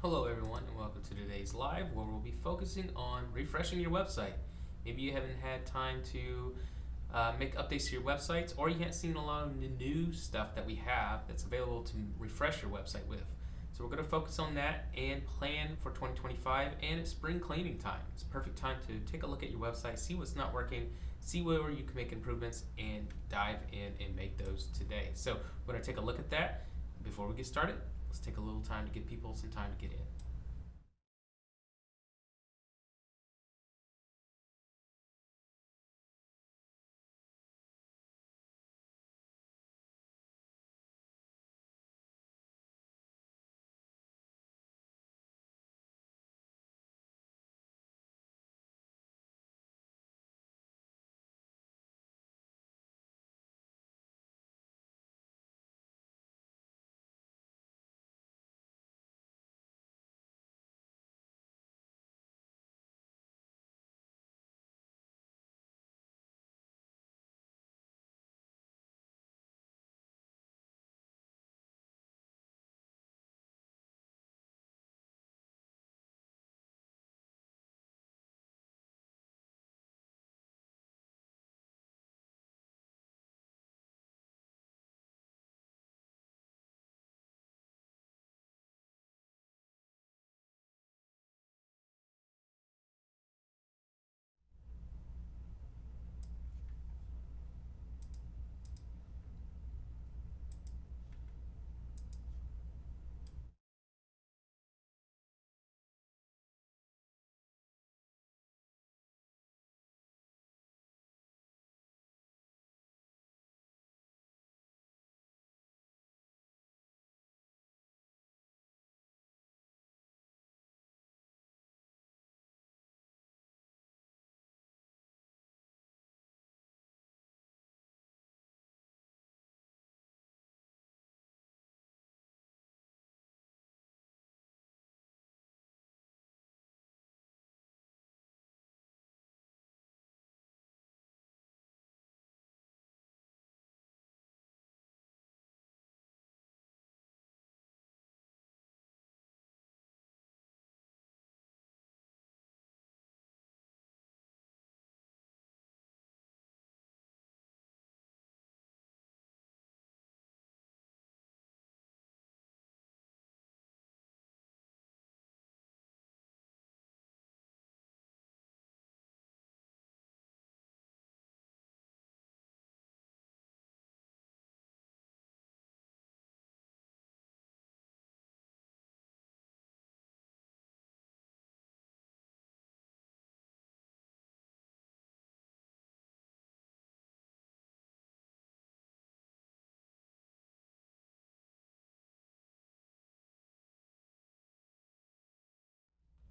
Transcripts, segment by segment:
Hello everyone and welcome to today's live where we'll be focusing on refreshing your website. Maybe you haven't had time to make updates to your websites, or you haven't seen a lot of the new stuff that we have that's available to refresh your website with. So we're going to focus on that and plan for 2025, and it's spring cleaning time. It's a perfect time to take a look at your website, see what's not working, see where you can make improvements, and dive in and make those today. So we're going to take a look at that. Before we get started, let's take a little time to give people some time to get in.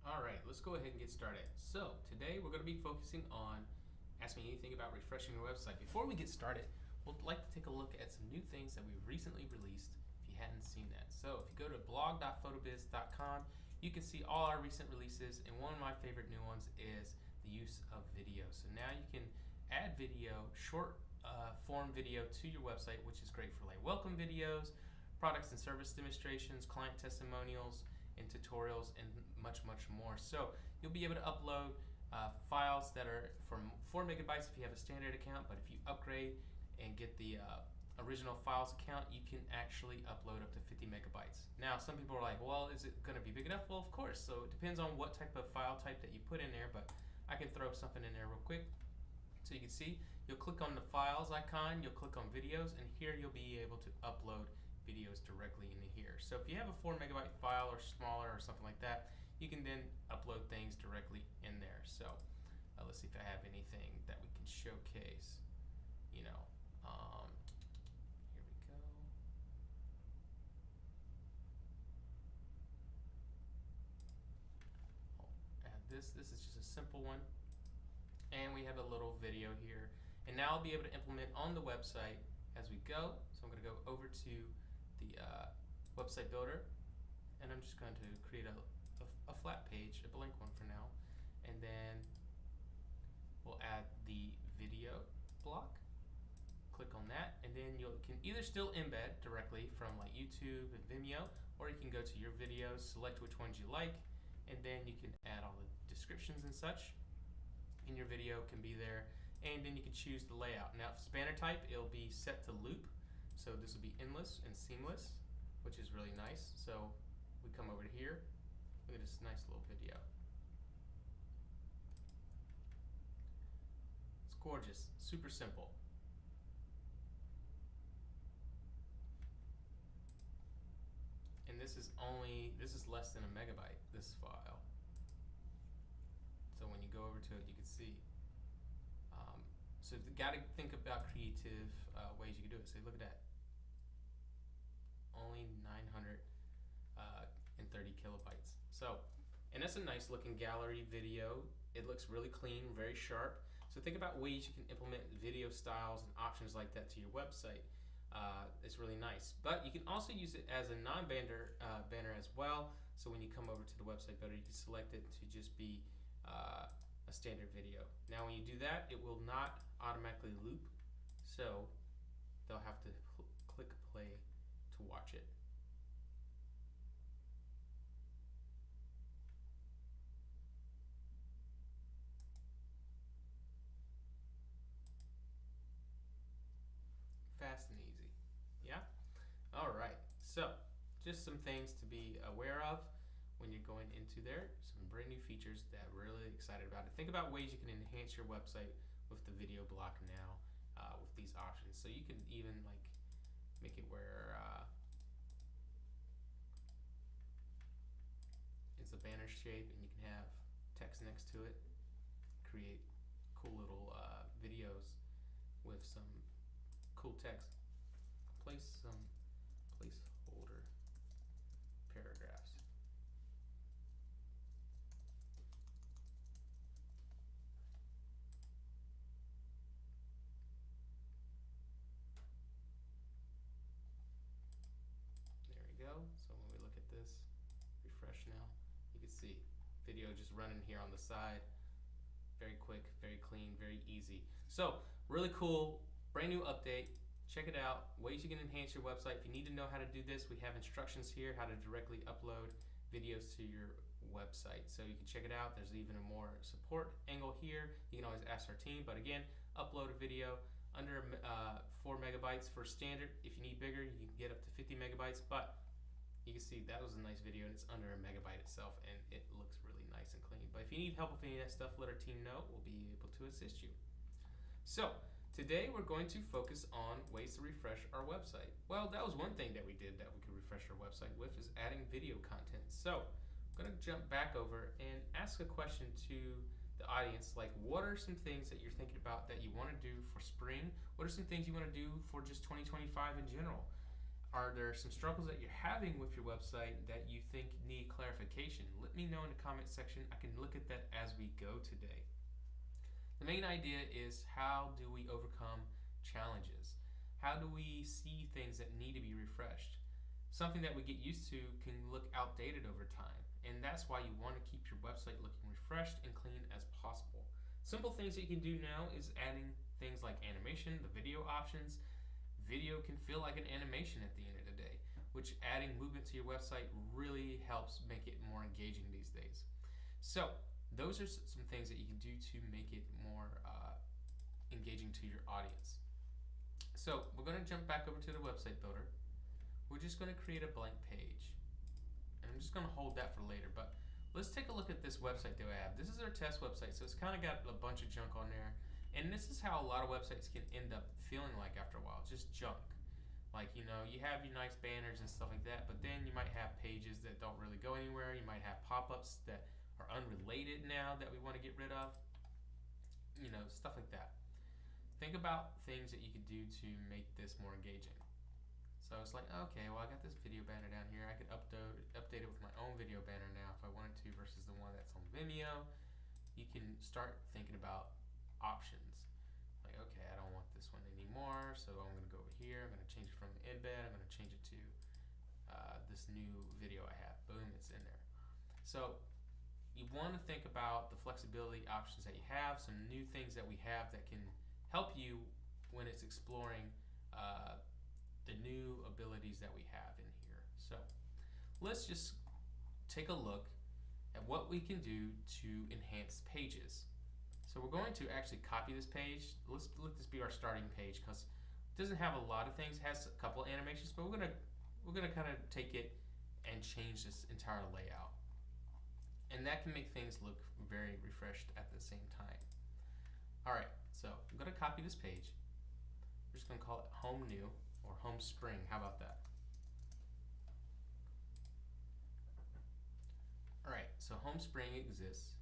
All right, let's go ahead and get started. So today we're going to be focusing on Ask Me Anything about refreshing your website. Before we get started, we'd like to take a look at some new things that we recently released if you hadn't seen that. So if you go to blog.photobiz.com, you can see all our recent releases, and one of my favorite new ones is the use of video. So now you can add video, short form video to your website, which is great for like welcome videos, products and service demonstrations, client testimonials, and tutorials, and much more. So you'll be able to upload files that are from 4 megabytes if you have a standard account, but if you upgrade and get the original files account, you can actually upload up to 50 megabytes. Now some people are like, well, is it going to be big enough? Well, of course. So it depends on what type of file type that you put in there, but I can throw something in there real quick. So you can see, you'll click on the files icon, you'll click on videos, and here you'll be able to upload videos directly into here. So if you have a 4 megabyte file or smaller or something like that, you can then upload things directly in there. So let's see if I have anything that we can showcase. You know, here we go. I'll add this. This is just a simple one. And we have a little video here. And now I'll be able to implement on the website as we go. So I'm going to go over to the website builder, and I'm just going to create a flat page, a blank one for now, and then we'll add the video block. Click on that, and then you can either still embed directly from like YouTube and Vimeo, or you can go to your videos, select which ones you like, and then you can add all the descriptions and such. And your video can be there, and then you can choose the layout. Now, if it's banner type, it'll be set to loop, so this will be endless and seamless, which is really nice. So we come over to here, look at this nice little video. It's gorgeous, super simple. And this is less than a megabyte, this file. So when you go over to it, you can see. So you got to think about creative ways you can do it. So look at that. Only 930 kilobytes. So, and that's a nice looking gallery video. It looks really clean, very sharp. So think about ways you can implement video styles and options like that to your website. It's really nice. But you can also use it as a non-banner banner as well. So when you come over to the website builder, you can select it to just be a standard video. Now when you do that, it will not automatically loop. So they'll have to click play to watch it. Fast and easy. Yeah? All right. So, just some things to be aware of when you're going into there. Some brand new features that we're really excited about. Think about ways you can enhance your website with the video block now with these options. So you can even like make it where it's a banner shape and you can have text next to it. Create cool little videos with some cool text. Place some placeholder paragraphs. There we go. So when we look at this, refresh now, you can see video just running here on the side. Very quick, very clean, very easy. So really cool, brand new update. Check it out, ways you can enhance your website. If you need to know how to do this, we have instructions here how to directly upload videos to your website. So you can check it out. There's even a more support angle here. You can always ask our team, but again, upload a video under 4 megabytes for standard. If you need bigger, you can get up to 50 megabytes, but you can see that was a nice video and it's under a megabyte itself and it looks really nice and clean. But if you need help with any of that stuff, let our team know. We'll be able to assist you. So, today we're going to focus on ways to refresh our website. Well, that was one thing that we did that we could refresh our website with is adding video content. So I'm going to jump back over and ask a question to the audience, like what are some things that you're thinking about that you want to do for spring? What are some things you want to do for just 2025 in general? Are there some struggles that you're having with your website that you think need clarification? Let me know in the comment section. I can look at that as we go today. The main idea is how do we overcome challenges? How do we see things that need to be refreshed? Something that we get used to can look outdated over time, and that's why you want to keep your website looking refreshed and clean as possible. Simple things that you can do now is adding things like animation, the video options. Video can feel like an animation at the end of the day, which adding movement to your website really helps make it more engaging these days. So those are some things that you can do to make it more engaging to your audience. So we're going to jump back over to the website builder. We're just going to create a blank page. And I'm just going to hold that for later, but let's take a look at this website that we have. This is our test website, so it's kind of got a bunch of junk on there. And this is how a lot of websites can end up feeling like after a while, just junk. Like, you know, you have your nice banners and stuff like that, but then you might have pages that don't really go anywhere. You might have pop-ups that are unrelated now that we want to get rid of, you know, stuff like that. Think about things that you could do to make this more engaging. So it's like, okay, well I got this video banner down here. I could update it with my own video banner now if I wanted to versus the one that's on Vimeo. You can start thinking about options. Like, okay, I don't want this one anymore, so I'm going to go over here. I'm going to change it from the embed. I'm going to change it to this new video I have. Boom, it's in there. So you want to think about the flexibility options that you have, some new things that we have that can help you when it's exploring the new abilities that we have in here. So let's just take a look at what we can do to enhance pages. So we're going to actually copy this page. Let's let this be our starting page because it doesn't have a lot of things. It has a couple animations, but we're gonna kind of take it and change this entire layout. And that can make things look very refreshed at the same time. Alright, so I'm gonna copy this page. We're just gonna call it Home New or Home Spring. How about that? Alright, so Home Spring exists.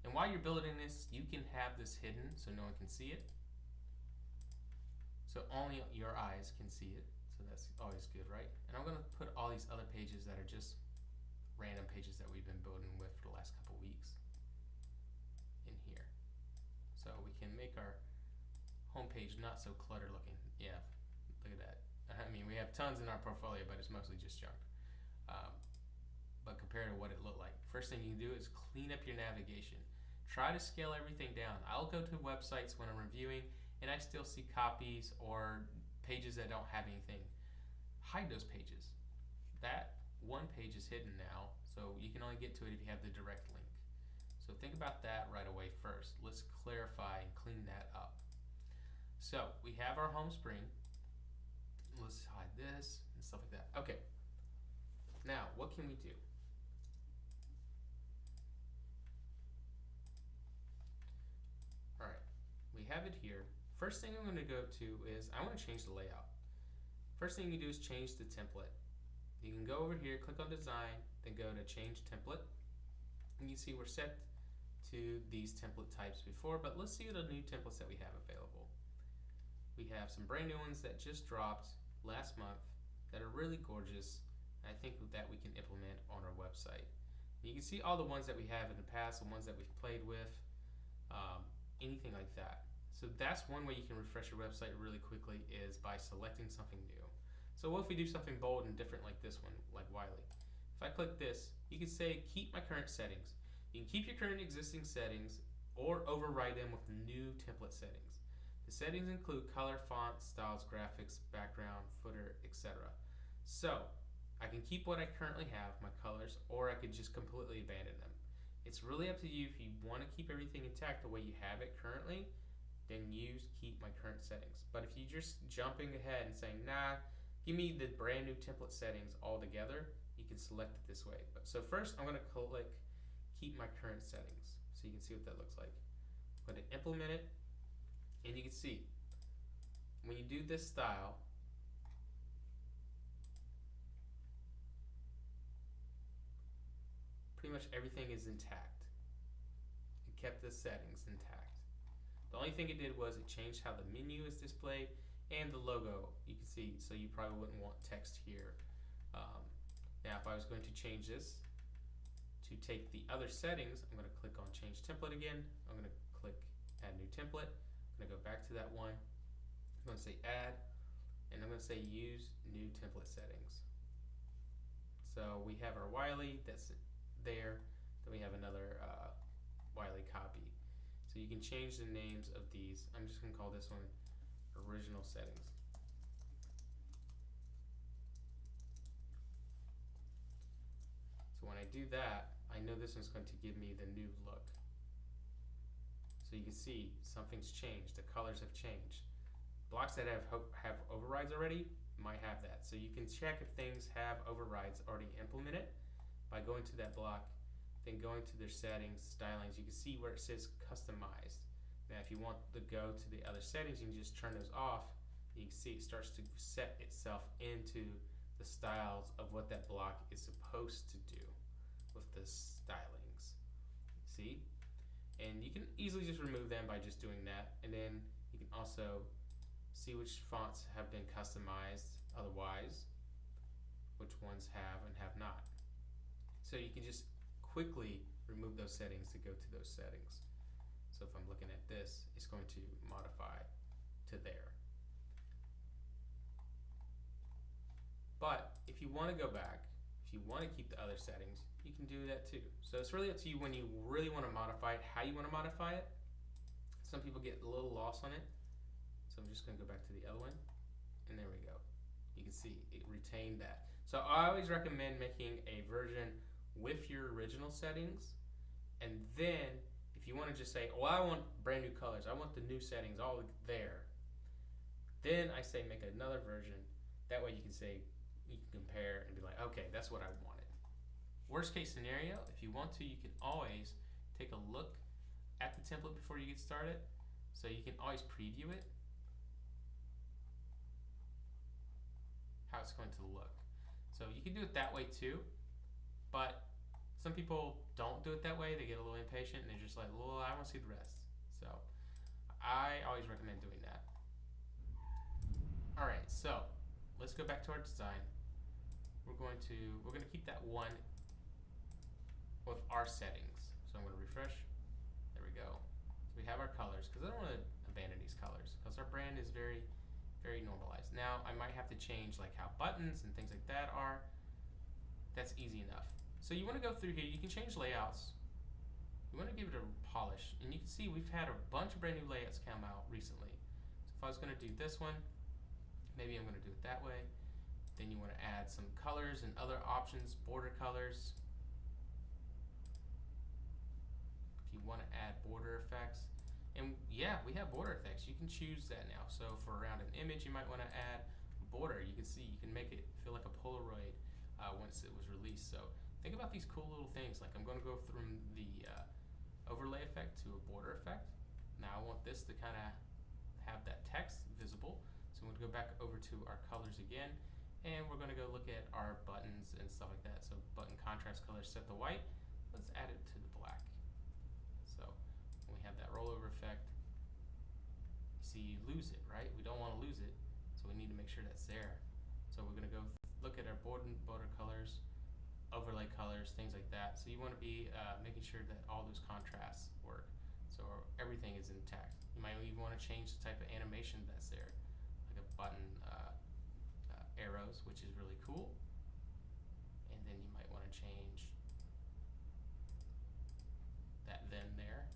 And while you're building this, you can have this hidden so no one can see it. So only your eyes can see it. So that's always good, right? And I'm gonna put all these other pages that are just random pages that we've been building with for the last couple weeks in here. So we can make our homepage not so cluttered looking. Yeah, look at that. I mean, we have tons in our portfolio, but it's mostly just junk. But compared to what it looked like, first thing you can do is clean up your navigation. Try to scale everything down. I'll go to websites when I'm reviewing and I still see copies or pages that don't have anything. Hide those pages. That one page is hidden now, so you can only get to it if you have the direct link. So think about that right away first. Let's clarify and clean that up. So we have our home screen. Let's hide this and stuff like that. Okay. Now, what can we do? Alright, we have it here. First thing I'm going to go to is I want to change the layout. First thing you do is change the template. You can go over here, click on design, then go to change template. And you see we're set to these template types before, but let's see the new templates that we have available. We have some brand new ones that just dropped last month that are really gorgeous. I think that we can implement on our website. You can see all the ones that we have in the past, the ones that we've played with, anything like that. So that's one way you can refresh your website really quickly is by selecting something new. So what if we do something bold and different like this one, like Wiley? If I click this, you can say keep my current settings. You can keep your current existing settings or override them with new template settings. The settings include color, font, styles, graphics, background, footer, etc. So I can keep what I currently have, my colors, or I could just completely abandon them. It's really up to you. If you want to keep everything intact the way you have it currently, then use keep my current settings. But if you're just jumping ahead and saying, nah, give me the brand new template settings all together, you can select it this way. So first I'm going to click keep my current settings so you can see what that looks like. I'm going to implement it, and you can see when you do this style, pretty much everything is intact. It kept the settings intact. The only thing it did was it changed how the menu is displayed and the logo, you can see, so you probably wouldn't want text here. Now if I was going to change this to take the other settings, I'm going to click on change template again. I'm going to click add new template. I'm going to go back to that one. I'm going to say add, and I'm going to say use new template settings. So we have our Wiley that's there, then we have another Wiley copy. So you can change the names of these. I'm just going to call this one original settings. So when I do that, I know this one's going to give me the new look. So you can see something's changed. The colors have changed. Blocks that have overrides already might have that. So you can check if things have overrides already implemented by going to that block, then going to their settings, stylings. You can see where it says customized. Now if you want to go to the other settings, you can just turn those off. You can see it starts to set itself into the styles of what that block is supposed to do with the stylings. See? And you can easily just remove them by just doing that. And then you can also see which fonts have been customized otherwise, which ones have and have not. So you can just quickly remove those settings to go to those settings. So if I'm looking at this, it's going to modify to there. But if you want to go back, if you want to keep the other settings, you can do that too. So it's really up to you when you really want to modify it, how you want to modify it. Some people get a little lost on it. So I'm just going to go back to the other one, and there we go. You can see it retained that. So I always recommend making a version with your original settings, and then if you want to just say, oh, I want brand new colors, I want the new settings all there, then I say make another version. That way you can say, you can compare and be like, okay, that's what I wanted. Worst case scenario, if you want to, you can always take a look at the template before you get started. So you can always preview it, how it's going to look. So you can do it that way too, but some people don't do it that way. They get a little impatient and they're just like, well, I want to see the rest. So I always recommend doing that. All right, so let's go back to our design. We're going to keep that one with our settings. So I'm going to refresh. There we go. So we have our colors, because I don't want to abandon these colors because our brand is very, very normalized. Now I might have to change like how buttons and things like that are. That's easy enough. So you want to go through here. You can change layouts. You want to give it a polish, and you can see we've had a bunch of brand new layouts come out recently. So if I was going to do this one, maybe I'm going to do it that way. Then you want to add some colors and other options, border colors. If you want to add border effects, and yeah, we have border effects. You can choose that now. So for around an image, you might want to add border. You can see you can make it feel like a Polaroid once it was released. So think about these cool little things. Like I'm going to go from the overlay effect to a border effect. Now I want this to kind of have that text visible. So I'm going to go back over to our colors again, and we're going to go look at our buttons and stuff like that. So button contrast color set to white. Let's add it to the black. So when we have that rollover effect, you see you lose it, right? We don't want to lose it, so we need to make sure that's there. So we're going to go look at our border colors, overlay colors, things like that. So you want to be making sure that all those contrasts work, so everything is intact. You might even want to change the type of animation that's there, like a button arrows, which is really cool. And then you might want to change that then there.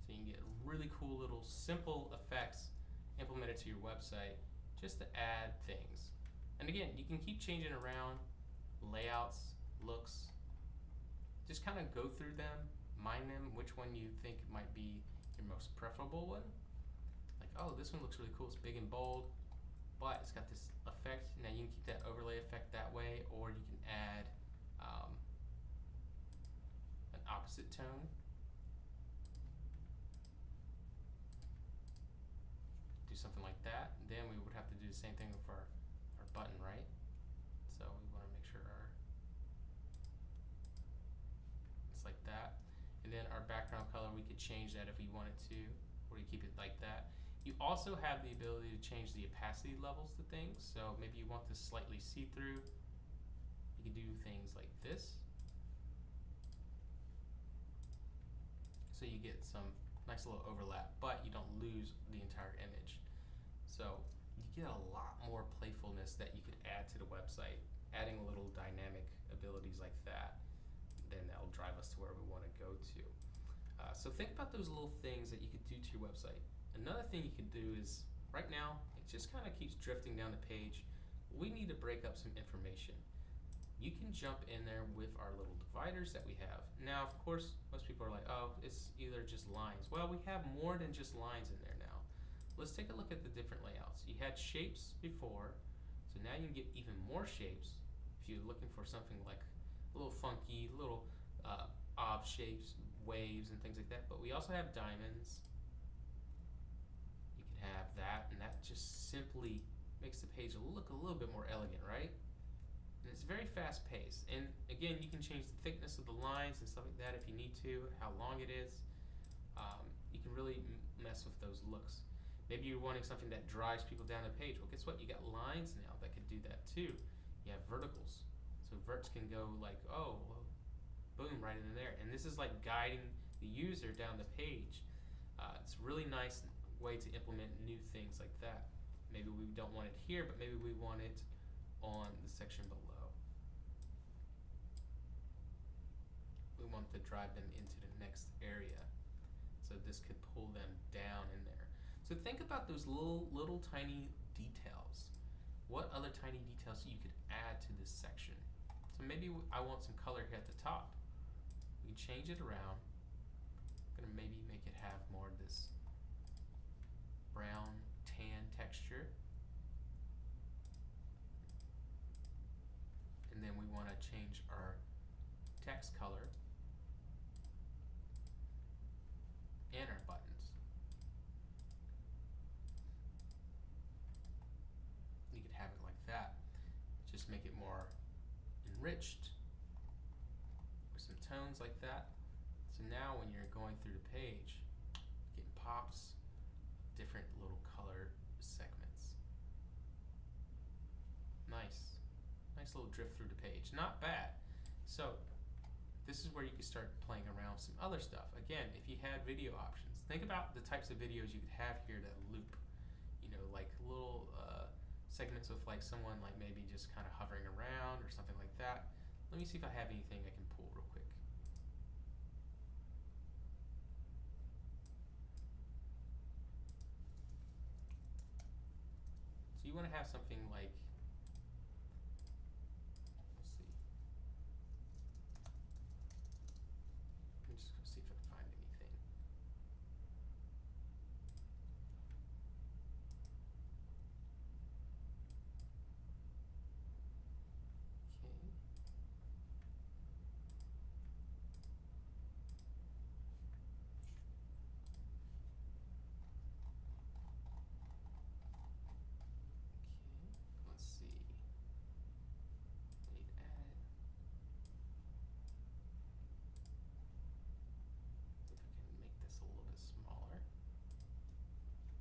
So you can get really cool little simple effects implemented to your website just to add things. And again, you can keep changing around layouts, looks. Just kind of go through them, mind them, which one you think might be your most preferable one. Like, oh, this one looks really cool. It's big and bold, but it's got this effect. Now you can keep that overlay effect that way, or you can add an opposite tone. Do something like that. Then we would have to do the same thing with our button, right? So we want to make sure it's like that. And then our background color, we could change that if we wanted to, or you keep it like that. You also have the ability to change the opacity levels to things. So maybe you want this slightly see-through. You can do things like this. So you get some nice little overlap, but you don't lose the entire image. So you get a lot more playfulness that you could add to the website, adding little dynamic abilities like that. Then that'll drive us to where we want to go to. So think about those little things that you could do to your website. Another thing you can do is, right now, it just kind of keeps drifting down the page. We need to break up some information. You can jump in there with our little dividers that we have. Now, of course, most people are like, oh, it's either just lines. Well, we have more than just lines in there now. Let's take a look at the different layouts. You had shapes before, so now you can get even more shapes if you're looking for something like a little funky, little odd shapes, waves, and things like that. But we also have diamonds. You can have that, and that just simply makes the page look a little bit more elegant, right? And it's very fast paced. And again, you can change the thickness of the lines and stuff like that if you need to, how long it is. You can really mess with those looks. Maybe you're wanting something that drives people down the page. Well, guess what? You got lines now that can do that too. You have verticals. So verts can go like, oh, well, boom, right in there. And this is like guiding the user down the page. It's a really nice way to implement new things like that. Maybe we don't want it here, but maybe we want it on the section below. We want to drive them into the next area. So this could pull them down in there. So think about those little tiny details what other tiny details you could add to this section. So maybe I want some color here at the top. We can change it around. I'm gonna maybe make it have more of this brown tan texture. And then we want to change our text color and our buttons. You could have it like that. Just make it more enriched with some tones like that. So now when you're going through the page, you get pops of different little color segments. Nice. Nice little drift through the page. Not bad. So this is where you can start playing around with some other stuff. Again, if you had video options, think about the types of videos you could have here that loop. You know, like little segments with like someone like maybe just kind of hovering around or something like that. Let me see if I have anything I can pull real quick. So you want to have something like, let's see. Let me just go see if I can find anything. Okay. Let's see. Need to add it. If I can make this a little bit smaller.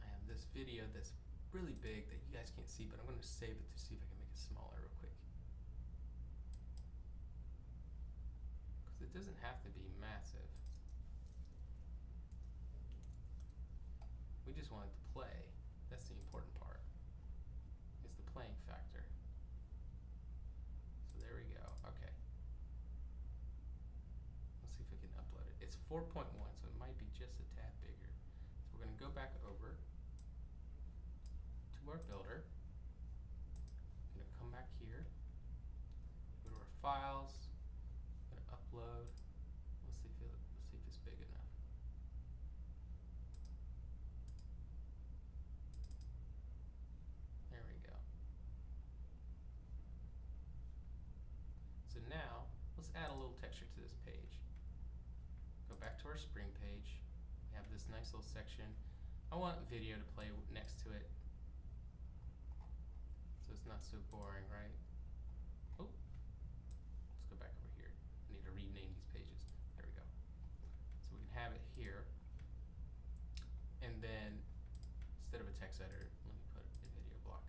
I have this video that's really big that you guys can't see, but I'm going to save it to see if I can make it smaller real quick. Because it doesn't have to be massive. We just want it to play. That's the important part. It's the playing factor. So there we go. Okay. Let's see if we can upload it. It's 4.1, so it might be just a tad bigger. So we're going to go back over to our builder. I'm going to come back here. Go to our files. I'm going to upload. Let's see if it's big enough. There we go. So now, let's add a little texture to this page. Go back to our spring page. We have this nice little section. I want video to play next to it, so it's not so boring, right? Oh, let's go back over here. I need to rename these pages. There we go. So we can have it here. And then, instead of a text editor, let me put a video block.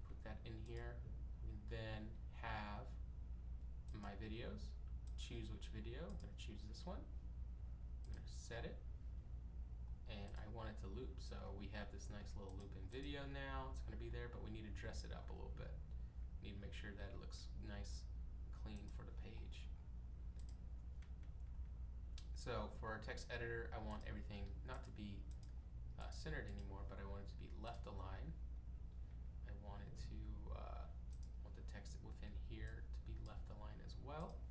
Put that in here. We can then have my videos. Choose which video. I'm going to choose this one. I'm going to set it. And I want it to loop. So we have this nice little looping video now. It's going to be there, but we need to dress it up a little bit. We need to make sure that it looks nice, clean for the page. So for our text editor, I want everything not to be centered anymore, but I want it to be left aligned. I want it to want the text within here to be left aligned as well.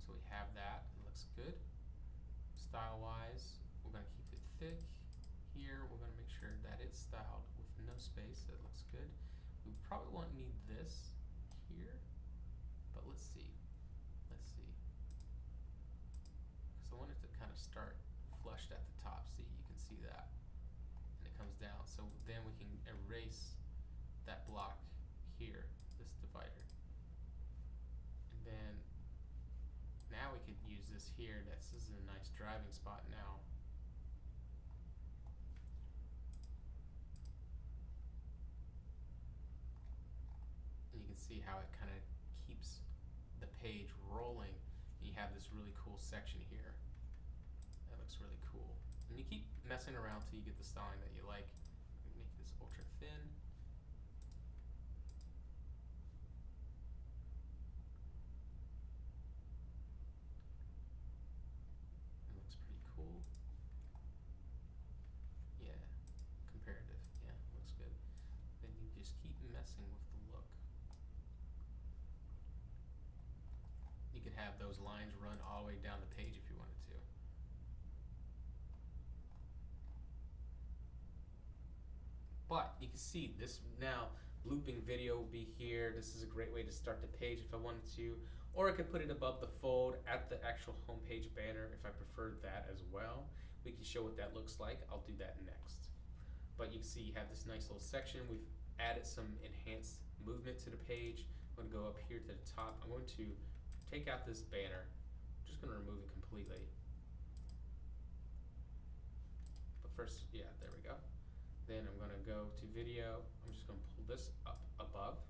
So we have that. It looks good. Style-wise, we're going to keep it thick. Here, we're going to make sure that it's styled with no space. That looks good. We probably won't need this here, but let's see. Let's see. Because I want it to kind of start flushed at the top. See, you can see that. And it comes down. So then we can erase that block here, this divider. And then now we could use this here. This is a nice driving spot now. And you can see how it kind of keeps the page rolling. And you have this really cool section here. That looks really cool. And you keep messing around till you get the styling that you like. Make this ultra thin. It looks pretty cool. Yeah. you could have those lines run all the way down the page if you wanted to. But you can see this now looping video will be here. This is a great way to start the page if I wanted to, or I could put it above the fold at the actual homepage banner if I preferred that as well. We can show what that looks like. I'll do that next. But you can see you have this nice little section. We've added some enhanced movement to the page. I'm going to go up here to the top. I'm going to take out this banner. I'm just going to remove it completely. But first, yeah, there we go. Then I'm going to go to video. I'm just going to pull this up above.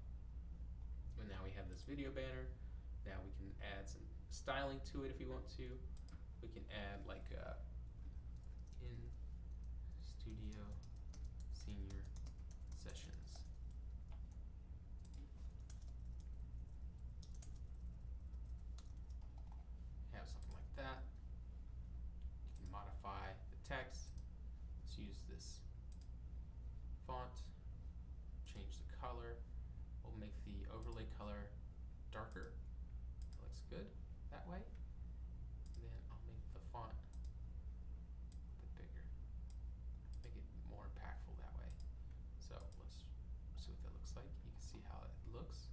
And now we have this video banner. Now we can add some styling to it if we want to. We can add like in studio senior sessions. Have something like that. You can modify the text. Let's use this font, change the color. We'll make the overlay color darker. That looks good that way. And then I'll make the font a bit bigger. Make it more impactful that way. So let's see what that looks like. You can see how it looks.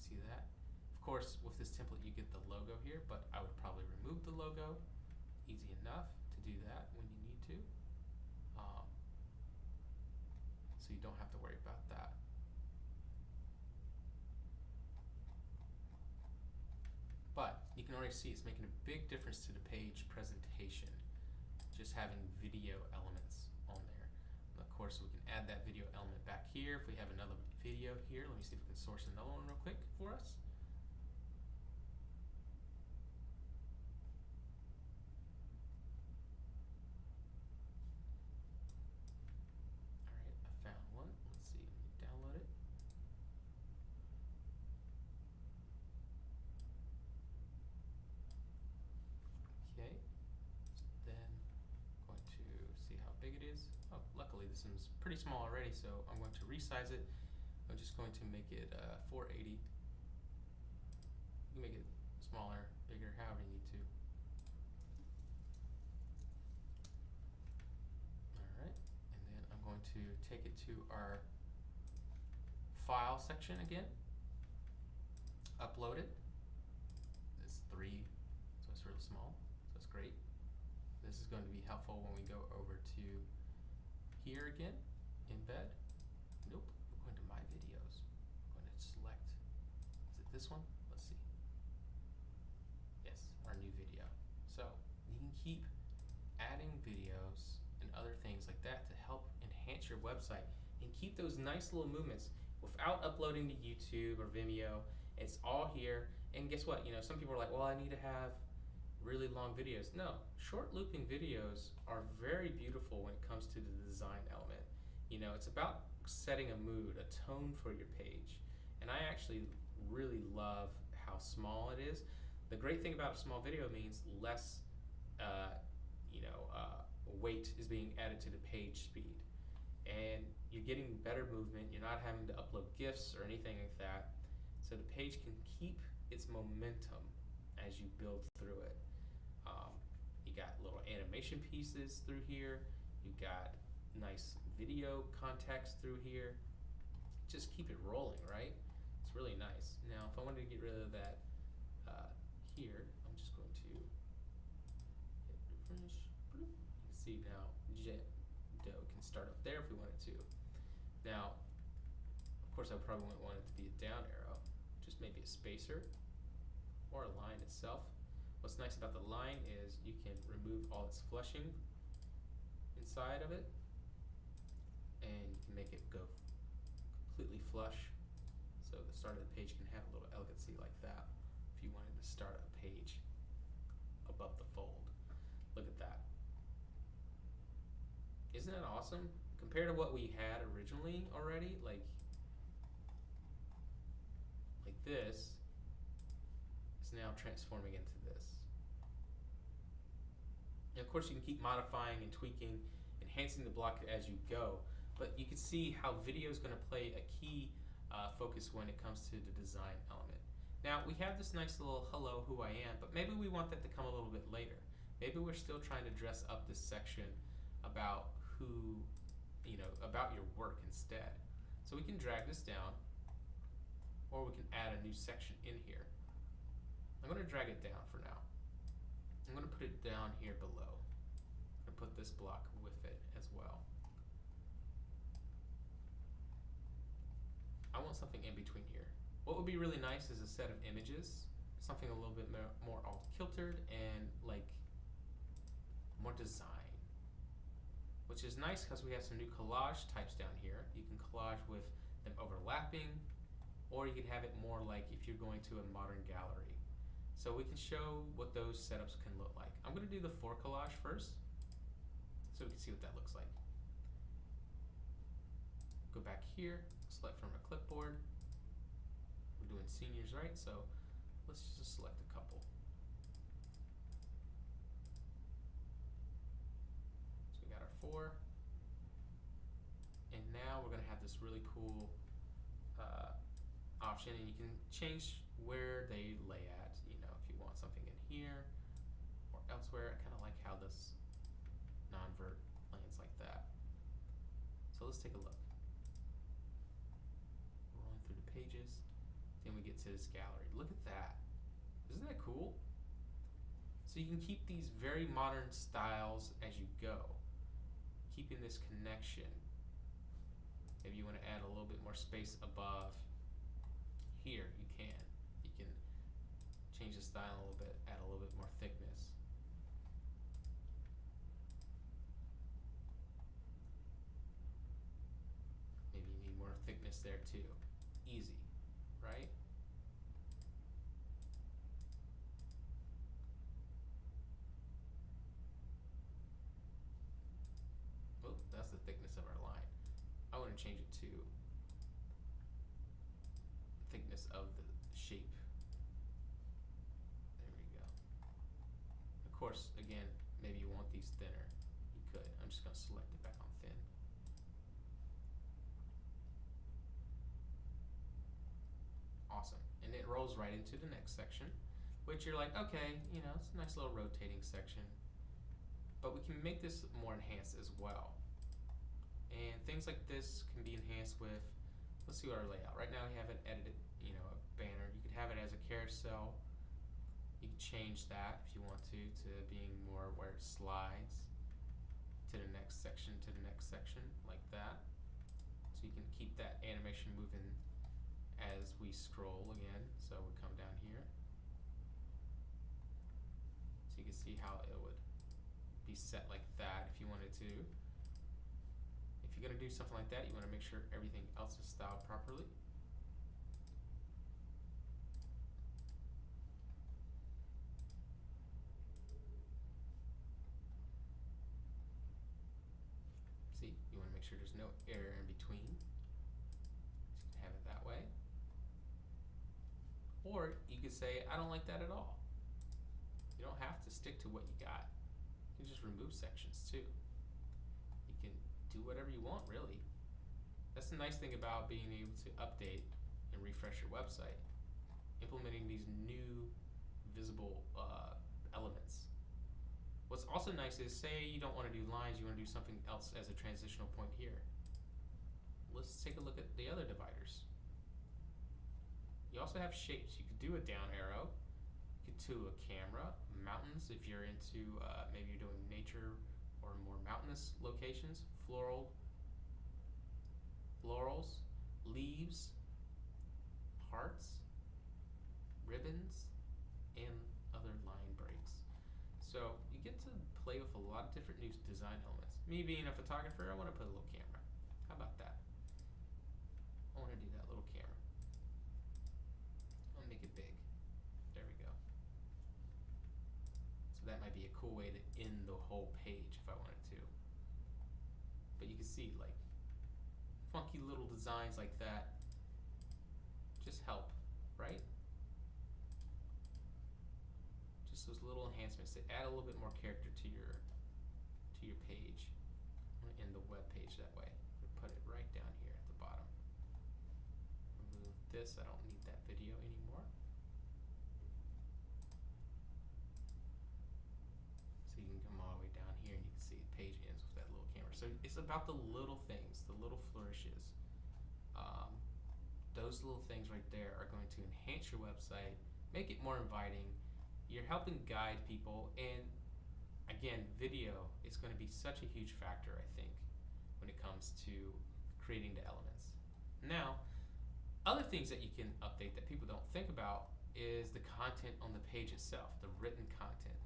See that? Of course, with this template you get the logo here, but I would probably remove the logo. Easy enough to do that when you need to. So you don't have to worry about that. But you can already see it's making a big difference to the page presentation, just having video elements on there. And of course, we can add that video element back here. If we have another video here, let me see if we can source another one real quick for us. This one's pretty small already, so I'm going to resize it. I'm just going to make it 480. You can make it smaller, bigger, however you need to. Alright, and then I'm going to take it to our file section again, upload it. It's 3, so it's real small, so it's great. This is going to be helpful when we go over to here again, embed. Nope, we're going to my videos. I'm going to select, is it this one? Let's see. Yes, our new video. So you can keep adding videos and other things like that to help enhance your website and keep those nice little movements without uploading to YouTube or Vimeo. It's all here. And guess what? You know, some people are like, well, I need to have really long videos. No, short looping videos are very beautiful when it comes to the design element. You know, it's about setting a mood, a tone for your page. And I actually really love how small it is. The great thing about a small video means less weight is being added to the page speed. And you're getting better movement. You're not having to upload GIFs or anything like that. So the page can keep its momentum as you build through it. You got little animation pieces through here. You got nice video context through here. Just keep it rolling, right? It's really nice. Now, if I wanted to get rid of that here, I'm just going to hit refresh. You can see now Jet-Do can start up there if we wanted to. Now, of course, I probably wouldn't want it to be a down arrow, just maybe a spacer or a line itself. What's nice about the line is you can remove all its flushing inside of it, and you can make it go completely flush, so the start of the page can have a little elegancy like that if you wanted to start a page above the fold. Look at that. Isn't that awesome? Compared to what we had originally already, like this is now transforming into this. And of course you can keep modifying and tweaking, enhancing the block as you go, but you can see how video is going to play a key focus when it comes to the design element. Now we have this nice little hello who I am, but maybe we want that to come a little bit later. Maybe we're still trying to dress up this section about who, about your work instead. So we can drag this down, or we can add a new section in here. I'm going to drag it down for now. I'm going to put it down here below. I'm going to put this block with it as well. I want something in between here. What would be really nice is a set of images, something a little bit more alt-kiltered and like more design, which is nice because we have some new collage types down here. You can collage with them overlapping, or you could have it more like if you're going to a modern gallery. So we can show what those setups can look like. I'm going to do the for collage first, so we can see what that looks like. Go back here, select from a clipboard. We're doing seniors, right? So let's just select a couple. So we got our 4. And now we're going to have this really cool option, and you can change where they lay at, if you want something in here or elsewhere. I kind of like how this non-vert lands like that. So let's take a look. Rolling through the pages, then we get to this gallery. Look at that. Isn't that cool? So you can keep these very modern styles as you go, keeping this connection. Maybe you want to add a little bit more space above here, you can. You can change the style a little bit, add a little bit more thickness. Maybe you need more thickness there too. Easy, right? Well, that's the thickness of our line. I want to change it to thickness of the shape. There we go. Of course, again, maybe you want these thinner. You could. I'm just going to select it back on thin. Awesome. And it rolls right into the next section, which you're like, okay, it's a nice little rotating section. But we can make this more enhanced as well. And things like this can be enhanced with, let's see what our layout. Right now we have it edited, a banner. You could have it as a carousel. You can change that if you want to being more where it slides to the next section, like that. So you can keep that animation moving as we scroll again. So we come down here. So you can see how it would be set like that if you wanted to. If you're going to do something like that, you want to make sure everything else is styled properly. See, you want to make sure there's no error in between. So you can have it that way. Or you could say, I don't like that at all. You don't have to stick to what you got. You can just remove sections too. You can do whatever you want, really. That's the nice thing about being able to update and refresh your website. Implementing these new visible elements. What's also nice is, say you don't want to do lines, you want to do something else as a transitional point here. Let's take a look at the other dividers. You also have shapes. You could do a down arrow. You could do a camera, mountains if you're into, maybe you're doing nature or more mountainous locations, florals, leaves, hearts, ribbons, and other line breaks. So you get to play with a lot of different new design elements. Me being a photographer, I want to put a little camera. How about that? I want to do that little camera. I'll make it big. There we go. So that might be a cool way to end the whole page if I wanted to. But you can see, like, funky little designs like that just help, right? Just those little enhancements that add a little bit more character to your page. I'm gonna end the web page that way. I'm gonna put it right down here at the bottom. Remove this. I don't need that video anymore. it's about the little things, the little flourishes. Um, those little things right there are going to enhance your website, make it more inviting. You're helping guide people, and again, video is going to be such a huge factor, I think, when it comes to creating the elements. Now, other things that you can update that people don't think about is the content on the page itself, the written content.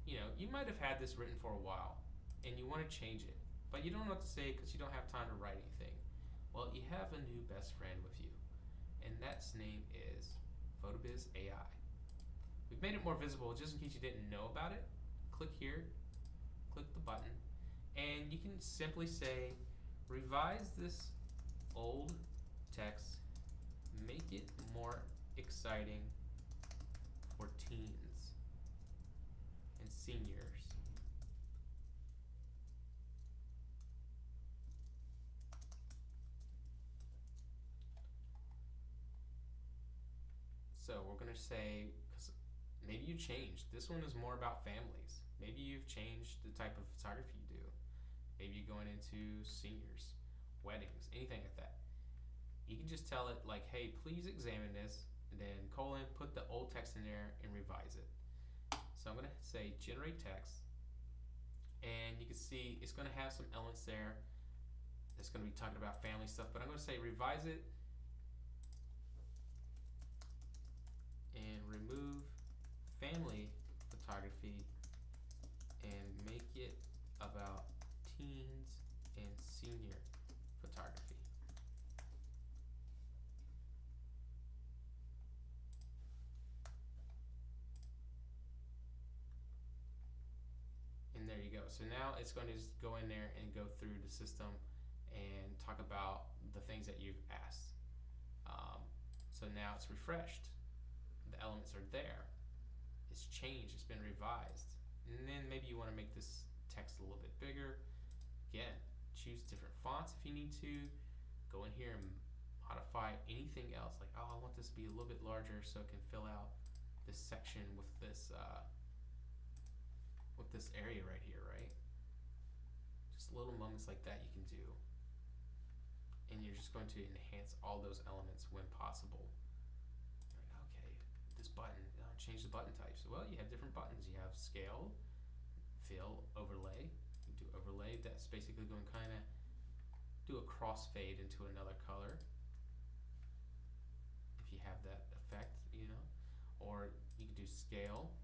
You know, you might have had this written for a while and you want to change it, but you don't know what to say because you don't have time to write anything. Well, you have a new best friend with you, and that's name is PhotoBiz AI. We've made it more visible just in case you didn't know about it. Click here, click the button, and you can simply say, revise this old text, make it more exciting for teens and seniors. So we're going to say, because maybe you changed. This one is more about families. Maybe you've changed the type of photography you do. Maybe you're going into seniors, weddings, anything like that. You can just tell it like, hey, please examine this, and then colon, put the old text in there and revise it. So I'm going to say generate text, and you can see it's going to have some elements there. It's going to be talking about family stuff, but I'm going to say revise it and remove family photography and make it about teens and senior photography. And there you go. So now it's going to just go in there and go through the system and talk about the things that you've asked. So now it's refreshed. The elements are there. It's changed. It's been revised. And then maybe you want to make this text a little bit bigger. Again, choose different fonts if you need to. Go in here and modify anything else. Like, oh, I want this to be a little bit larger so it can fill out this section with this area right here, right? Just little moments like that you can do. And you're just going to enhance all those elements when possible. Okay, this button, change the button types. Well, you have different buttons. You have scale, fill, overlay. You do overlay. That's basically going to kind of do a crossfade into another color. If you have that effect, you know. Or you can do scale,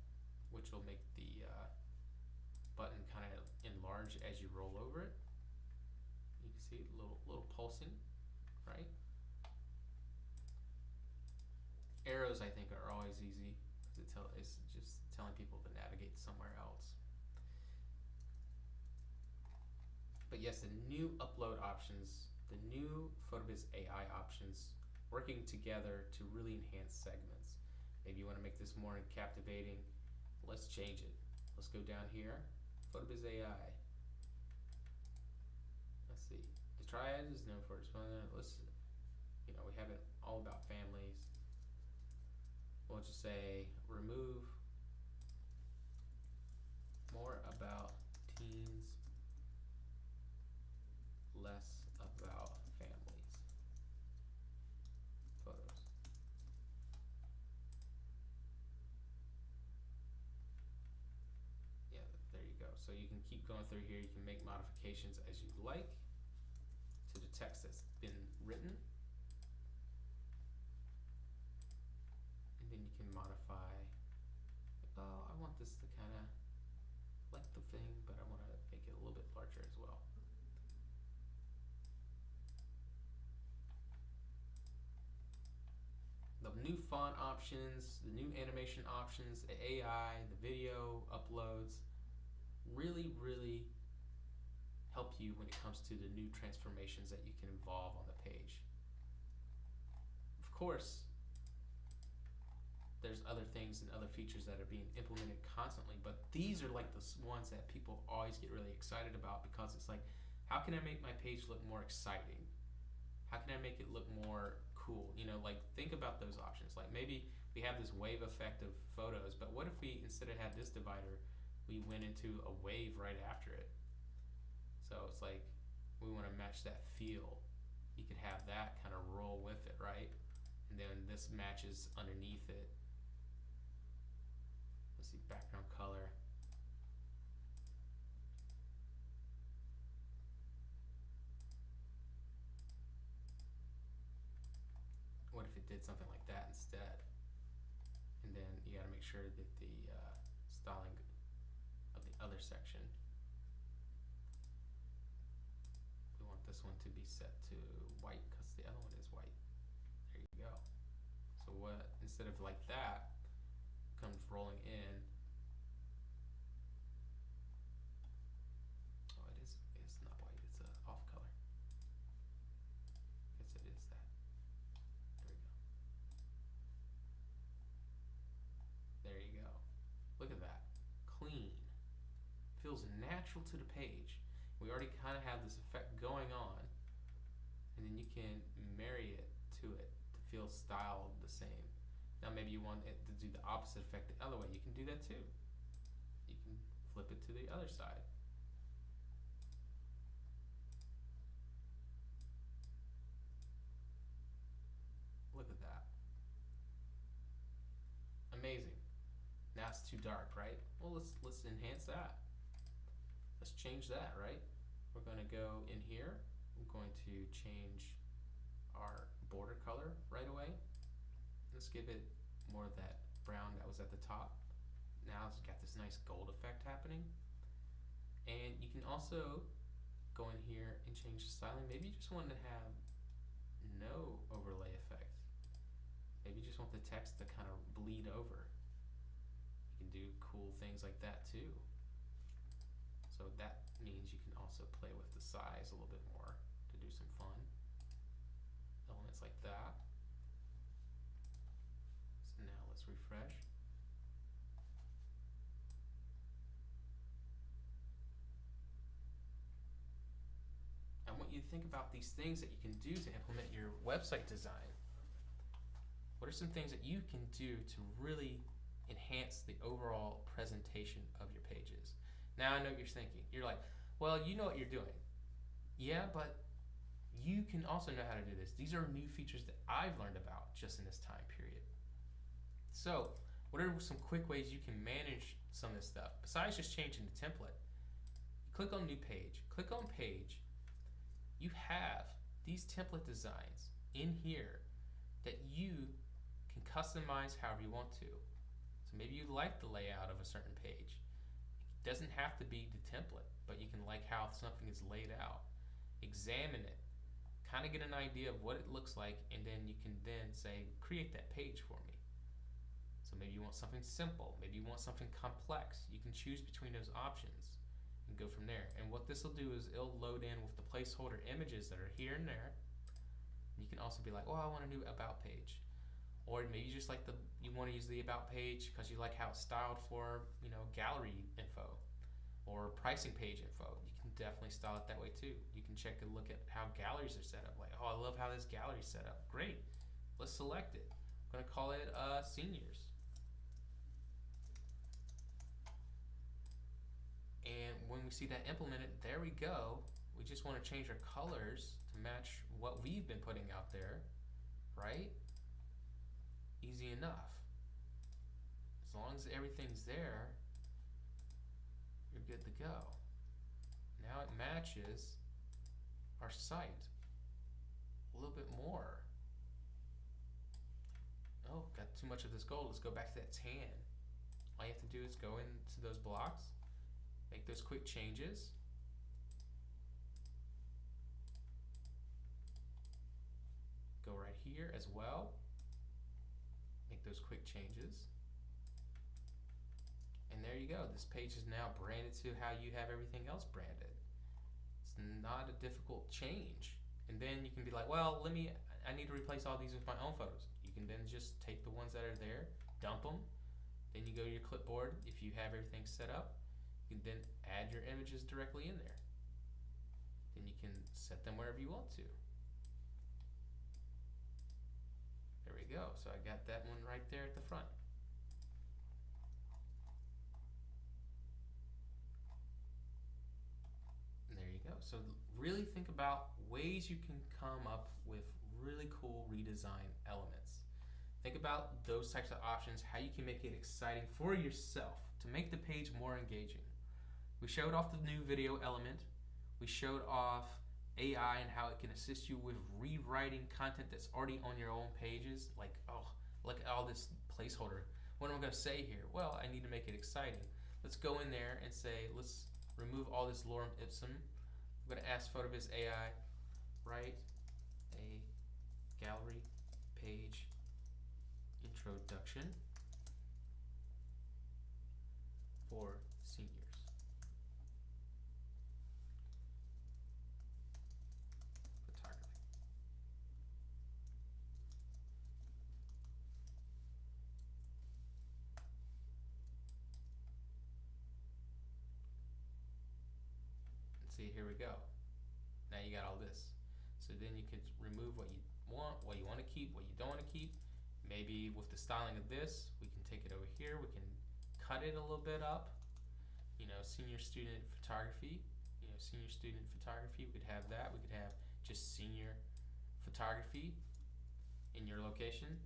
which will make the button kind of enlarge as you roll over it. You can see little pulsing, right? Arrows, I think, are always easy. It's just telling people to navigate somewhere else. But yes, the new upload options, the new PhotoBiz AI options, working together to really enhance segments. Maybe you want to make this more captivating. Let's change it. Let's go down here. PhotoBiz AI. Let's see. The triad is known for its fun. Let's, we have it all about families. We'll just say remove more about teens, less about families. Photos. Yeah, there you go. So you can keep going through here. You can make modifications as you like to the text that's been written. And then you can modify, oh, I want this to kind of like the thing, but I want to make it a little bit larger as well. The new font options, the new animation options, the AI, the video uploads really, really help you when it comes to the new transformations that you can involve on the page. Of course, there's other things and other features that are being implemented constantly, but these are like the ones that people always get really excited about, because it's like, how can I make my page look more exciting? How can I make it look more cool? Like, think about those options. Like, maybe we have this wave effect of photos, but what if we, instead of had this divider, we went into a wave right after it? So it's like, we want to match that feel. You could have that kind of roll with it, right? And then this matches underneath it. Let's see, background color. What if it did something like that instead? And then you got to make sure that the styling of the other section, we want this one to be set to white because the other one is white. There you go. So what, instead of like that, comes rolling in. Oh, it's not white, it's a off color. Guess it is that. There we go. There you go. Look at that. Clean. Feels natural to the page. We already kind of have this effect going on, and then you can marry it to it to feel styled the same. Now maybe you want it to do the opposite effect the other way. You can do that too. You can flip it to the other side. Look at that. Amazing. Now it's too dark, right? Well, let's enhance that. Let's change that, right? We're going to go in here. I'm going to change our border color right away. Let's give it more of that brown that was at the top. Now it's got this nice gold effect happening. And you can also go in here and change the styling. Maybe you just want to have no overlay effect. Maybe you just want the text to kind of bleed over. You can do cool things like that too. So that means you can also play with the size a little bit more to do some fun. Elements like that. So now let's refresh. I want you to think about these things that you can do to implement your website design. What are some things that you can do to really enhance the overall presentation of your pages? Now I know what you're thinking. You're like, well, you know what you're doing. Yeah, but you can also know how to do this. These are new features that I've learned about just in this time period. So, what are some quick ways you can manage some of this stuff besides just changing the template? Click on New Page. Click on Page. You have these template designs in here that you can customize however you want to. So maybe you like the layout of a certain page. It doesn't have to be the template, but you can like how something is laid out. Examine it, kind of get an idea of what it looks like, and then you can then say, create that page for me. So maybe you want something simple, maybe you want something complex. You can choose between those options and go from there. And what this will do is it'll load in with the placeholder images that are here and there. You can also be like, oh, I want a new about page. Or maybe you just like you want to use the about page because you like how it's styled for, gallery info or pricing page info. You can definitely style it that way too. You can check and look at how galleries are set up. Like, oh, I love how this gallery's set up. Great. Let's select it. I'm going to call it seniors. And when we see that implemented, there we go. We just want to change our colors to match what we've been putting out there, right? Easy enough. As long as everything's there, you're good to go. Now it matches our site a little bit more. Oh, got too much of this gold. Let's go back to that tan. All you have to do is go into those blocks, make those quick changes. Go right here as well. Make those quick changes. And there you go. This page is now branded to how you have everything else branded. It's not a difficult change. And then you can be like, well, I need to replace all these with my own photos. You can then just take the ones that are there, dump them. Then you go to your clipboard. If you have everything set up, you can then add your images directly in there. Then you can set them wherever you want to. There we go. So I got that one right there at the front. And there you go. So really think about ways you can come up with really cool redesign elements. Think about those types of options, how you can make it exciting for yourself to make the page more engaging. We showed off the new video element. We showed off AI and how it can assist you with rewriting content that's already on your own pages. Like, oh, look at all this placeholder. What am I going to say here? Well, I need to make it exciting. Let's go in there and say, let's remove all this lorem ipsum. I'm going to ask PhotoBiz AI, write a gallery page introduction for seniors. Photography. And see, here we go. Now you got all this. So then you could remove what you want to keep, what you don't want to keep. Maybe with the styling of this, we can take it over here. We can cut it a little bit up. You know, senior student photography. You know, senior student photography. We could have that. We could have just senior photography in your location.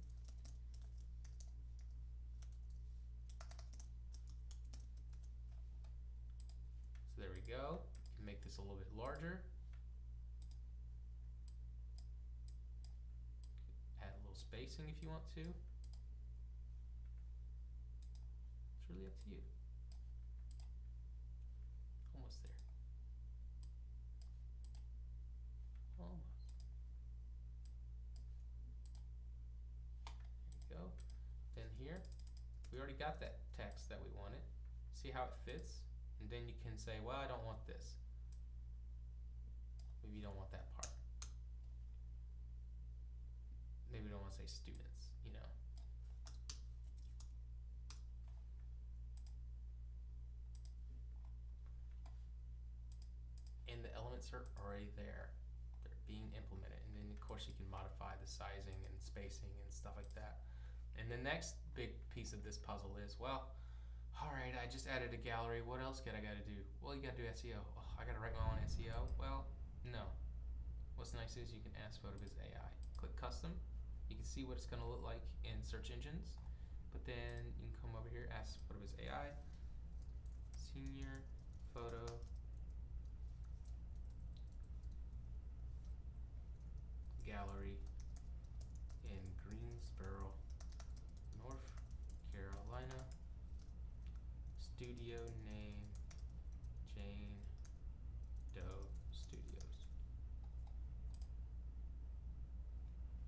So there we go. You can make this a little bit larger. Spacing if you want to. It's really up to you. Almost there. Almost. There you go. Then here, we already got that text that we wanted. See how it fits? And then you can say, well, I don't want this. Maybe you don't want that part. Maybe we don't want to say students, you know. And the elements are already there. They're being implemented. And then of course you can modify the sizing and spacing and stuff like that. And the next big piece of this puzzle is, well, all right, I just added a gallery. What else I gotta do? Well, you gotta do SEO. Oh, I gotta write my own SEO. Well, no. What's nice is you can ask PhotoBiz AI. Click custom. You can see what it's going to look like in search engines, but then you can come over here, ask PhotoBiz AI, senior photo gallery in Greensboro, North Carolina, studio name Jane Doe Studios.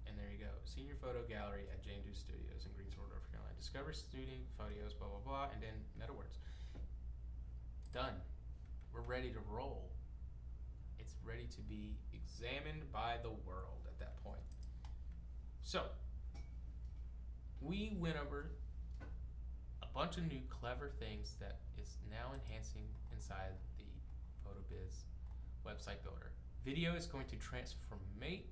And there you go. Senior photo gallery at Jane Doe Studios in Greensboro, North Carolina. Discover student photos, blah, blah, blah, and then meta words. Done. We're ready to roll. It's ready to be examined by the world at that point. So, we went over a bunch of new clever things that is now enhancing inside the PhotoBiz website builder. Video is going to transformate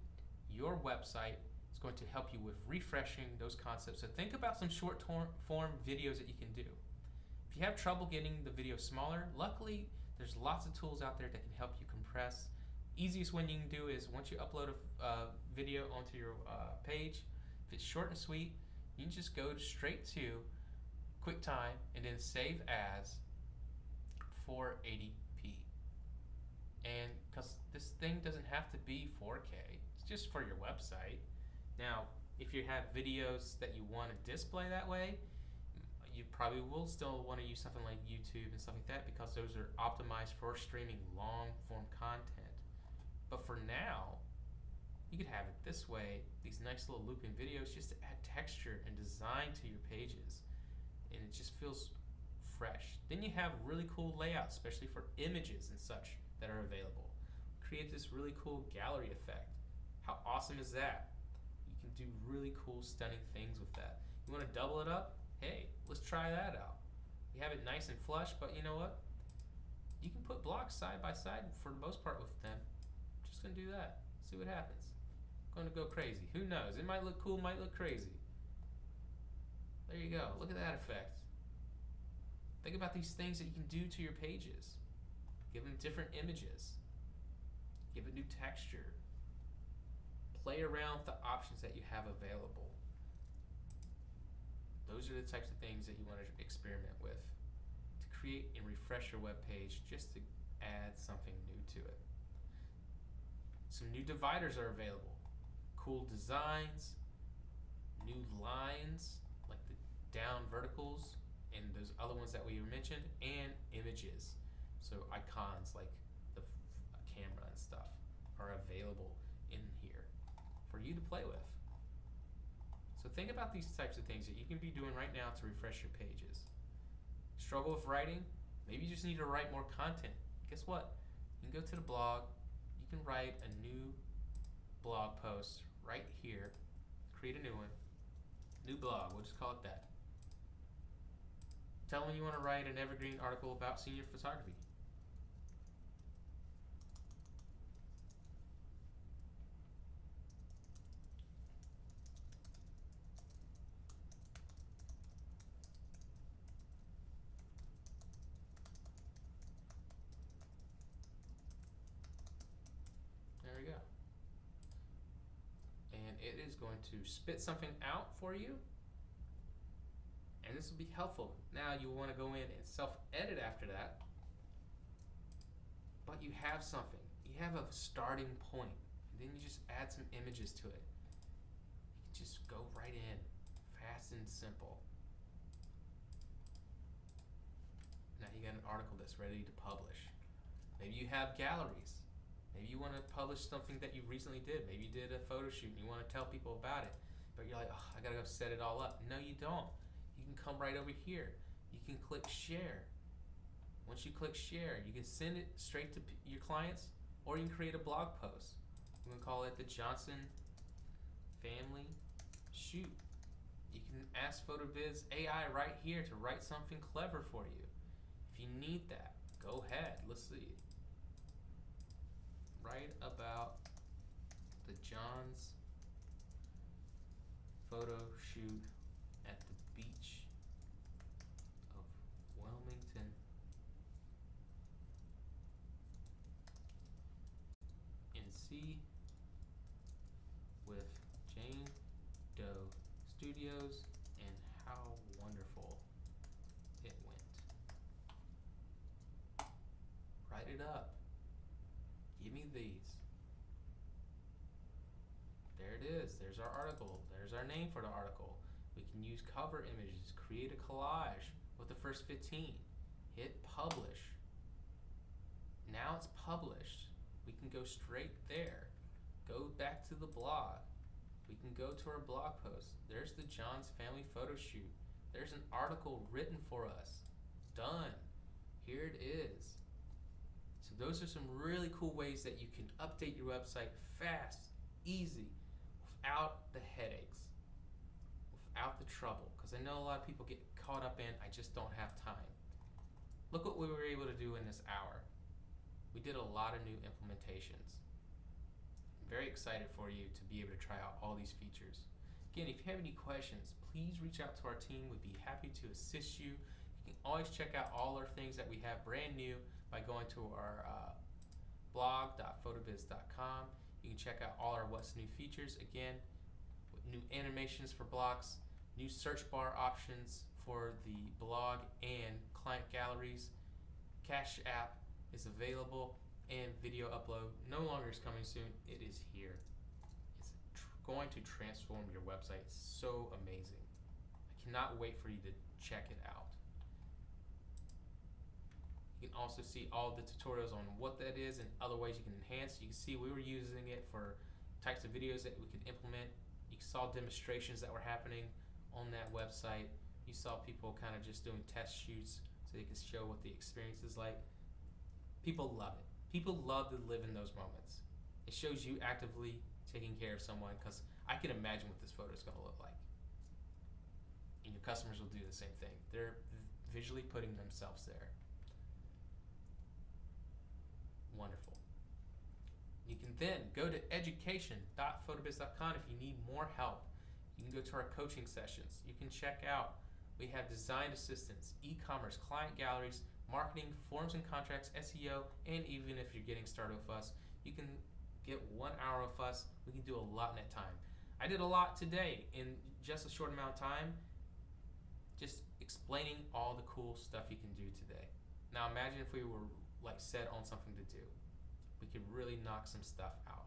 your website. It's going to help you with refreshing those concepts. So think about some short form videos that you can do. If you have trouble getting the video smaller, luckily there's lots of tools out there that can help you compress. Easiest one you can do is once you upload a video onto your page, if it's short and sweet, you can just go straight to QuickTime and then save as 480p. And because this thing doesn't have to be 4K, it's just for your website. Now, if you have videos that you want to display that way, you probably will still want to use something like YouTube and stuff like that because those are optimized for streaming long form content. But for now, you could have it this way, these nice little looping videos just to add texture and design to your pages. And it just feels fresh. Then you have really cool layouts, especially for images and such that are available. Create this really cool gallery effect. How awesome is that? You can do really cool, stunning things with that. You want to double it up? Hey, let's try that out. You have it nice and flush, but you know what? You can put blocks side by side for the most part with them. Just gonna do that. See what happens. Gonna go crazy. Who knows? It might look cool, might look crazy. There you go. Look at that effect. Think about these things that you can do to your pages. Give them different images. give it new texture, play around with the options that you have available. Those are the types of things that you want to experiment with to create and refresh your web page just to add something new to it. Some new dividers are available. Cool designs, new lines like the down verticals and those other ones that we mentioned, and images. So icons like the camera and stuff are available in here for you to play with. So think about these types of things that you can be doing right now to refresh your pages. Struggle with writing? Maybe you just need to write more content. Guess what? You can go to the blog, you can write a new blog post right here, create a new one, new blog, we'll just call it that. Tell them you want to write an evergreen article about senior photography. There we go. And it is going to spit something out for you. And this will be helpful. Now you want to go in and self-edit after that. But you have something. You have a starting point. And then you just add some images to it. You can just go right in. Fast and simple. Now you got an article that's ready to publish. Maybe you have galleries. Maybe you want to publish something that you recently did. Maybe you did a photo shoot and you want to tell people about it. But you're like, oh, I gotta go set it all up. No, you don't. You can come right over here. You can click share. Once you click share, you can send it straight to your clients, or you can create a blog post. You can call it the Johnson Family Shoot. You can ask PhotoBiz AI right here to write something clever for you. If you need that, go ahead. Let's see. Write about the John's photo shoot at the beach of Wilmington, NC, with Jane Doe Studios, and how wonderful it went. Write it up. Give me these. There it is. There's our article. There's our name for the article. We can use cover images, create a collage with the first 15. Hit publish. Now it's published. We can go straight there. Go back to the blog. We can go to our blog post. There's the John's Family Photo Shoot. There's an article written for us. Done. Here it is. So those are some really cool ways that you can update your website fast, easy, without the headaches, without the trouble. Because I know a lot of people get caught up in, I just don't have time. Look what we were able to do in this hour. We did a lot of new implementations. I'm very excited for you to be able to try out all these features. Again, if you have any questions, please reach out to our team. We'd be happy to assist you. You can always check out all our things that we have brand new by going to our blog.photobiz.com. You can check out all our what's new features, again, with new animations for blocks, new search bar options for the blog and client galleries. Cash app is available, and video upload no longer is coming soon. It is here. It's going to transform your website so amazing. I cannot wait for you to check it out. You can also see all the tutorials on what that is and other ways you can enhance. You can see we were using it for types of videos that we could implement. You saw demonstrations that were happening on that website. You saw people kind of just doing test shoots so they could show what the experience is like. People love it. People love to live in those moments. It shows you actively taking care of someone, because I can imagine what this photo is going to look like. And your customers will do the same thing. They're visually putting themselves there. Wonderful. You can then go to education.photobiz.com if you need more help. You can go to our coaching sessions. You can check out, we have design assistance, e-commerce, client galleries, marketing, forms and contracts, SEO, and even if you're getting started with us, you can get 1 hour of us. We can do a lot in that time. I did a lot today in just a short amount of time, just explaining all the cool stuff you can do today. Now imagine if we were like set on something to do. We could really knock some stuff out.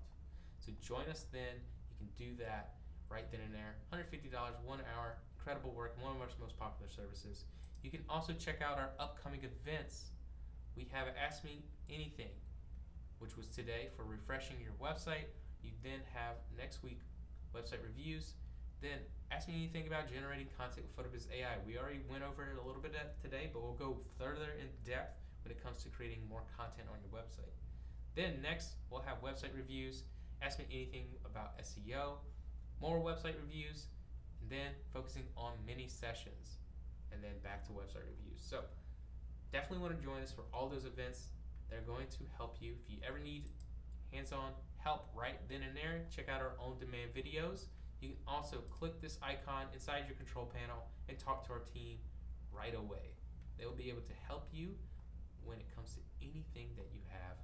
So join us then. You can do that right then and there. $150, 1 hour, incredible work, one of our most popular services. You can also check out our upcoming events. We have Ask Me Anything, which was today for refreshing your website. You then have next week website reviews. Then Ask Me Anything about generating content with PhotoBiz AI. We already went over it a little bit today, but we'll go further in depth when it comes to creating more content on your website. Then next, we'll have website reviews, Ask Me Anything about SEO, more website reviews, and then focusing on mini sessions, and then back to website reviews. So definitely want to join us for all those events. They're going to help you. If you ever need hands-on help right then and there, check out our on-demand videos. You can also click this icon inside your control panel and talk to our team right away. They will be able to help you when it comes to anything that you have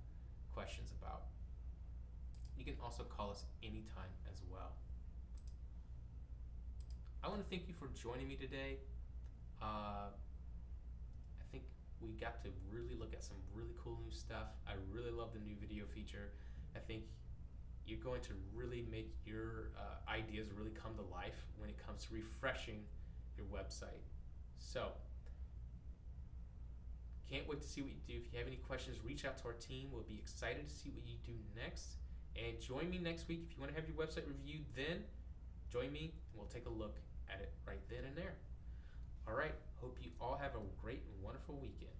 questions about. You can also call us anytime as well. I want to thank you for joining me today. I think we got to really look at some really cool new stuff. I really love the new video feature. I think you're going to really make your ideas really come to life when it comes to refreshing your website. So, can't wait to see what you do. If you have any questions, reach out to our team. We'll be excited to see what you do next. And join me next week. If you want to have your website reviewed, then join me and we'll take a look at it right then and there. All right. Hope you all have a great and wonderful weekend.